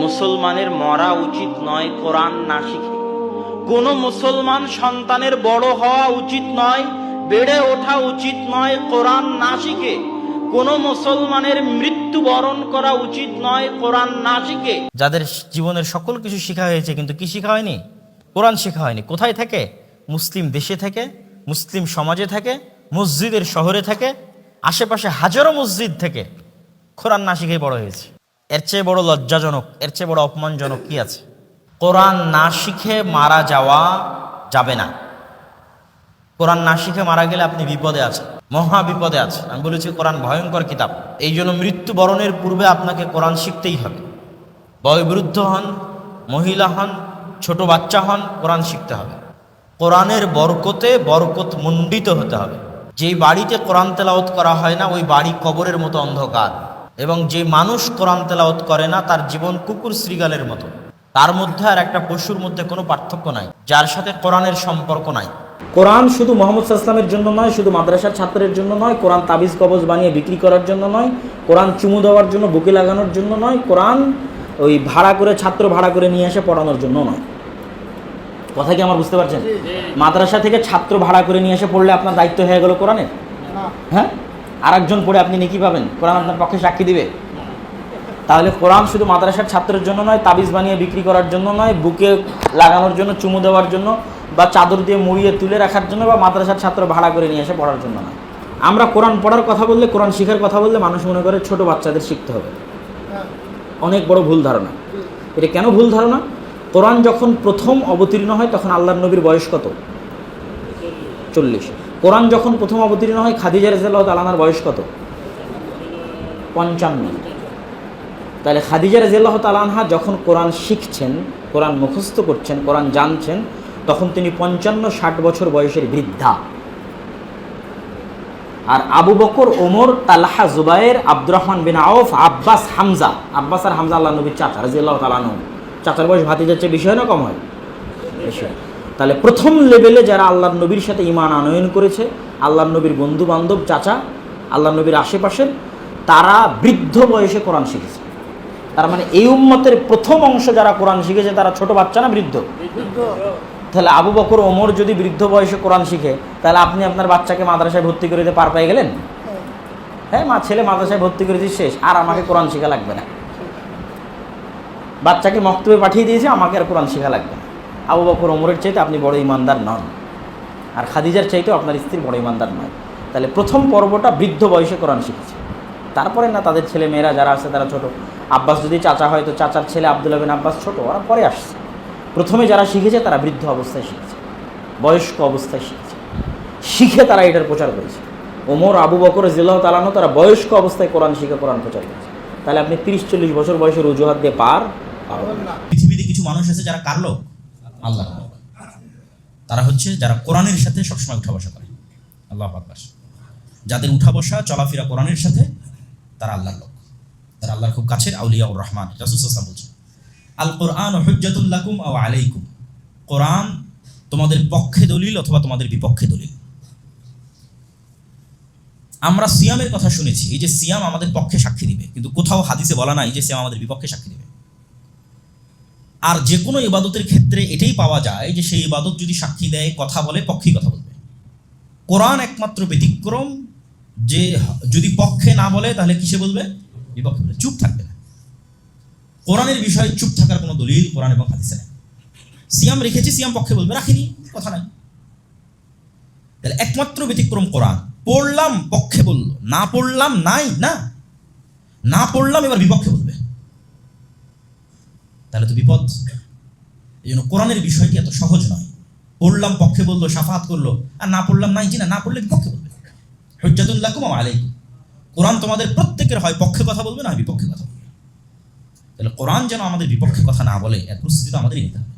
মুসলমানের মরা উচিত নয় কোরআন না শিখে। কোনো মুসলমান সন্তানের বড় হওয়া উচিত নয়, বেড়ে ওঠা উচিত নয় কোরআন না শিখে। কোনো মুসলমানের মৃত্যুবরণ করা উচিত নয় কোরআন না শিখে। যাদের জীবনের সকল কিছু শেখা হয়েছে কিন্তু কি শেখা হয়নি? কোরআন শেখা হয়নি। কোথায় থাকে? মুসলিম দেশে থাকে, মুসলিম সমাজে থাকে, মসজিদের শহরে থাকে, আশেপাশে হাজারো মসজিদ থেকে কোরআন না শিখেই বড় হয়েছে। এর চেয়ে বড় লজ্জাজনক, এর চেয়ে বড় অপমানজনক কি আছে? কোরআন না শিখে মারা যাওয়া যাবে না। কোরআন না শিখে মারা গেলে আপনি বিপদে আছেন, মহা বিপদে আছেন। আমি বলেছি কোরআন ভয়ঙ্কর কিতাব। এই জন্য মৃত্যুবরণের পূর্বে আপনাকে কোরআন শিখতেই হবে। বয়োবৃদ্ধ হন, মহিলা হন, ছোট বাচ্চা হন, কোরআন শিখতে হবে। কোরআনের বরকতে বরকত মণ্ডিত হতে হবে। যেই বাড়িতে কোরআন তেলাওয়াত করা হয় না ওই বাড়ি কবরের মতো অন্ধকার, এবং যে মানুষ কোরআন তেলাওয়াত করে না তার জীবন কুকুর শ্রীগালের মতো। তার মধ্যে আর একটা পশুর মধ্যে কোনো পার্থক্য নাই, যার সাথে কোরআনের সম্পর্ক নাই। কোরআন শুধু মোহাম্মদ সাল্লাল্লাহু আলাইহি ওয়াসাল্লামের জন্য নয়, শুধু মাদ্রাসার ছাত্রের জন্য নয়, কোরআন তাবিজ কবজ বানিয়ে বিক্রি করার জন্য নয়, কোরআন চুমু দেওয়ার জন্য, বুকে লাগানোর জন্য নয়, কোরআন ওই ভাড়া করে ছাত্র ভাড়া করে নিয়ে এসে পড়ানোর জন্য নয়। কথা কি আমার বুঝতে পারছেন? মাদ্রাসা থেকে ছাত্র ভাড়া করে নিয়ে এসে পড়লে আপনার দায়িত্ব হয়ে গেল কোরআনের? হ্যাঁ, আর একজন পড়ে আপনি নেকি পাবেন? কোরআন আপনার পক্ষে সাক্ষী দিবে? তাহলে কোরআন শুধু মাদ্রাসার ছাত্রের জন্য নয়, তাবিজ বানিয়ে বিক্রি করার জন্য নয়, বুকে লাগানোর জন্য, চুমু দেওয়ার জন্য, বা চাদর দিয়ে মুড়িয়ে তুলে রাখার জন্য, বা মাদ্রাসার ছাত্র ভাড়া করে নিয়ে এসে পড়ার জন্য নয়। আমরা কোরআন পড়ার কথা বললে, কোরআন শিখার কথা বললে মানুষ মনে করে ছোট বাচ্চাদের শিখতে হবে। অনেক বড় ভুল ধারণা। এটা কেন ভুল ধারণা? কোরআন যখন প্রথম অবতীর্ণ হয় তখন আল্লাহর নবীর বয়স কত? 40। কোরআন যখন প্রথম অবতীর্ণ হয় খাদিজা রাদিয়াল্লাহু তাআলা আনহার বয়স কত? 55। তাহলে খাদিজা রাদিয়াল্লাহু তাআলা আনহা যখন কোরআন শিখছেন, কোরআন মুখস্থ করছেন, কোরআন জানছেন, তখন তিনি 55-60 বছর বয়সের বৃদ্ধা। আর আবু বকর, ওমর, তালহা, জুবায়ের, আব্দুর রহমান বিন আউফ, আব্বাস, হামজা, আব্বাস আর হামজা আল্লাহর নবীর চাচা রাদিয়াল্লাহু তাআলা আনহু। চাচার বয়স ভাতিজার চেয়ে বেশি হয় না কম হয়? বেশি হয়। তাহলে প্রথম লেভেলে যারা আল্লাহর নবীর সাথে ঈমান আনয়ন করেছে, আল্লাহর নবীর বন্ধু বান্ধব, চাচা, আল্লাহর নবীর আশেপাশের, তারা বৃদ্ধ বয়সে কোরআন শিখেছে। তার মানে এই উম্মতের প্রথম অংশ যারা কোরআন শিখেছে তারা ছোট বাচ্চা না বৃদ্ধ? তাহলে আবু বকর, ওমর যদি বৃদ্ধ বয়সে কোরআন শিখে, তাহলে আপনি আপনার বাচ্চাকে মাদ্রাসায় ভর্তি করে দিতে পার পেয়ে গেলেন? হ্যাঁ, ছেলে মাদ্রাসায় ভর্তি করে দিয়ে শেষ, আর আমাকে কোরআন শেখা লাগবে না। বাচ্চাকে মক্তবে পাঠিয়ে দিয়েছে, আমাকে আর কোরআন শেখা লাগবে না। আবু বকর, ওমরের চাইতে আপনি বড় ইমানদার নন, আর খাদিজার চাইতেও আপনার স্ত্রী বড় ইমানদার নয়। তাহলে প্রথম পর্বটা বৃদ্ধ বয়সে কোরআন শিখেছে। তারপরে না তাদের ছেলে মেয়েরা যারা আছে তারা ছোট। আব্বাস যদি চাচা হয় তো চাচার ছেলে আব্দুল্লাহ বিন আব্বাস ছোট, ওরা পরে আসছে। প্রথমে যারা শিখেছে তারা বৃদ্ধ অবস্থায় শিখেছে, বয়স্ক অবস্থায় শিখেছে, শিখে তারা এটার প্রচার করেছে। ওমর, আবু বকর রাদিয়াল্লাহু তাআলা আনহু তারা বয়স্ক অবস্থায় কোরআন শিখে কোরআন প্রচার করেছে। তাহলে আপনি 30-40 বছর বয়সের অজুহাত দিয়ে পার পাবেন না। পৃথিবীতে কিছু মানুষ আছে যারা কার লোক? আল্লাহর লোক। তারা হচ্ছে যারা কোরআনের সাথে সবসময় উঠা বসা করে। আল্লাহু আকবার। যাদের উঠা বসা চলাফেরা কোরআনের সাথে, তারা আল্লাহর লোক, তারা আল্লাহর খুব কাছের আউলিয়াউর রহমান। রাসূল সাল্লাল্লাহু আলাইহি ওয়াসাল্লাম বলেছেন, আল কোরআন হুজ্জাতুল লাকুম আও আলাইকুম। কোরআন তোমাদের পক্ষে দলিল অথবা তোমাদের বিপক্ষে দলিল। আমরা সিয়ামের কথা শুনেছি, এই যে সিয়াম আমাদের পক্ষে সাক্ষী দিবে, কিন্তু কোথাও হাদিসে বলা নাই যে সিয়াম আমাদের বিপক্ষে সাক্ষী দিবে। আর যে কোনো ইবাদতের ক্ষেত্রে এটাই পাওয়া যায় যে সেই ইবাদত যদি সাক্ষী দেয়, কথা বলে, পক্ষেই কথা বলবে। কোরআন একমাত্র ব্যতিক্রম যে যদি পক্ষে না বলে তাহলে কিসে বলবে? বিপক্ষে বলবে, চুপ থাকবে না। কোরআনের বিষয়ে চুপ থাকার কোনো দলিল কোরআন এবং হাদিসে নেই। সিয়াম রেখেছি, সিয়াম পক্ষে বলবে, রাখিনি, কথা নাই। তাহলে একমাত্র ব্যতিক্রম কোরআন। পড়লাম পক্ষে বললো, না পড়লাম নাই, না পড়লাম এবার বিপক্ষে বলবে, তাহলে তো বিপদ। এই জন্য কোরআনের বিষয়টি এত সহজ নয়। পড়লাম পক্ষে বললো, শাফাআত করলো, আর না পড়লাম নাই, জি না পড়লে বিপক্ষে বলবে। হুজ্জাতুল লাকুম ওয়া আলাইকুম। কোরআন তোমাদের প্রত্যেকের হয় পক্ষে কথা বলবে, না বিপক্ষে কথা বলবে। তাহলে কোরআন যেন আমাদের বিপক্ষে কথা না বলে এর প্রস্তুতি আমাদেরই নিতে হবে।